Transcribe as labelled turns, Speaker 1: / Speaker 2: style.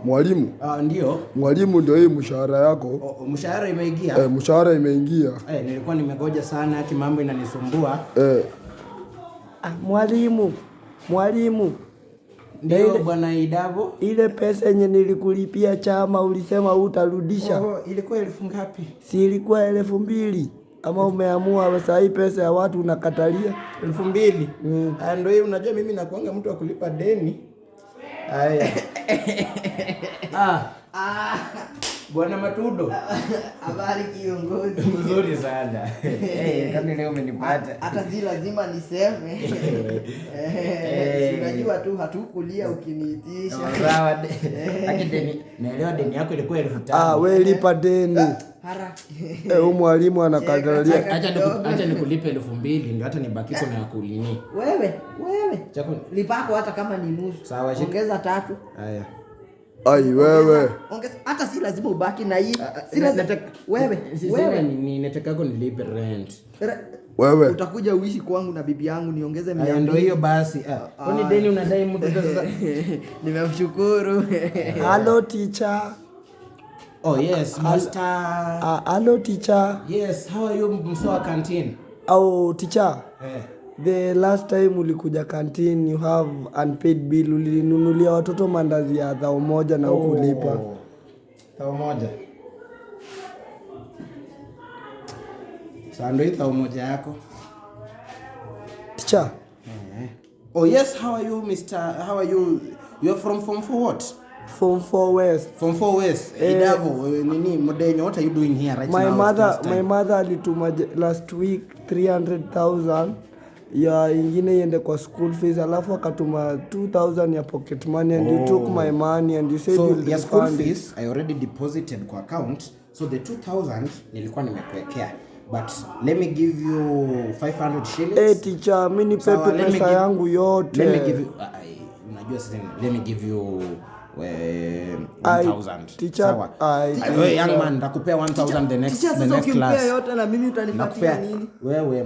Speaker 1: Mwalimu.
Speaker 2: Ndio.
Speaker 1: Mwalimu, ndio hii mshahara yako.
Speaker 2: Mshahara imeingia?
Speaker 1: Mshahara imeingia.
Speaker 2: Nilikuwa nimegoja sana, mambo inanisumbua.
Speaker 3: Mwalimu.
Speaker 2: Ndio bwana Idavo.
Speaker 3: Ile pesa yenye nilikulipia chama ulisema utarudisha.
Speaker 2: Ilikuwa 1000 ngapi?
Speaker 3: Si ilikuwa 2000. Ama umeamua sasa hii pesa ya watu unakatalia
Speaker 2: 2000? Ndio hiyo, unajua mimi nakuanga mtu wa kulipa deni. Haya. Bwana Matudo.
Speaker 4: Habari kiongozi.
Speaker 2: Mzuri sana. Kama leo umenipata.
Speaker 4: Hata si lazima niseme. Unajua tu hatukulia ukiniitisha.
Speaker 2: Sawa. Deni. Naelewa deni yako ilikuwa 5000.
Speaker 3: Wewe lipa deni.
Speaker 4: Haraka.
Speaker 3: Mwalimu anakatalia.
Speaker 2: Acha nikulipe 2000 ndio hata nibaki na kulini.
Speaker 4: Wewe. Lipako hata kama ni nusu.
Speaker 2: Sawa,
Speaker 4: ongeza 3.
Speaker 2: Haya.
Speaker 1: Ai wewe.
Speaker 4: Hata si lazima ubaki na hii. Wewe.
Speaker 2: Ninataka nilipe rent.
Speaker 1: Wewe.
Speaker 4: Utakuja uishi kwangu na bibi yangu niongeze 200.
Speaker 2: Ndio hiyo basi. Kwani deni unadai mtu sasa?
Speaker 4: Nimemshukuru.
Speaker 3: Hello teacher.
Speaker 2: Oh yes, master.
Speaker 3: Hello teacher.
Speaker 2: Yes, how are you Msoa canteen?
Speaker 3: Teacher. The last time ulikuja canteen you have unpaid bill, ulinunulia watoto mandazi ya 1,000 na ukulipa.
Speaker 2: 1,000. Sasa ndio 1,000 yako.
Speaker 3: Teacher.
Speaker 2: Oh yes, how are you Mr. How are you? You're from Form 4 what?
Speaker 3: Form 4 West.
Speaker 2: Form 4 West. Idavo, nini Modenyo, what are you doing here right now?
Speaker 3: My mother alituma last week 300,000 ya ingine iende kwa school fees, alafu akatuma 2,000 ya pocket money and you took my money and you said
Speaker 2: so
Speaker 3: you'll
Speaker 2: refund school fees. I already deposited kwa account, so the 2,000 nilikuwa nimekuwekea, but let me give you 500 shillings.
Speaker 3: Teacher, mimi nipe pesa yangu yote.
Speaker 2: Let me give you unajua sasa, let me give you 1,000.
Speaker 3: Teacher,
Speaker 2: young man, nakupea 1,000 the next class.
Speaker 4: Yote na mimi utanipatia nini?
Speaker 2: Wewe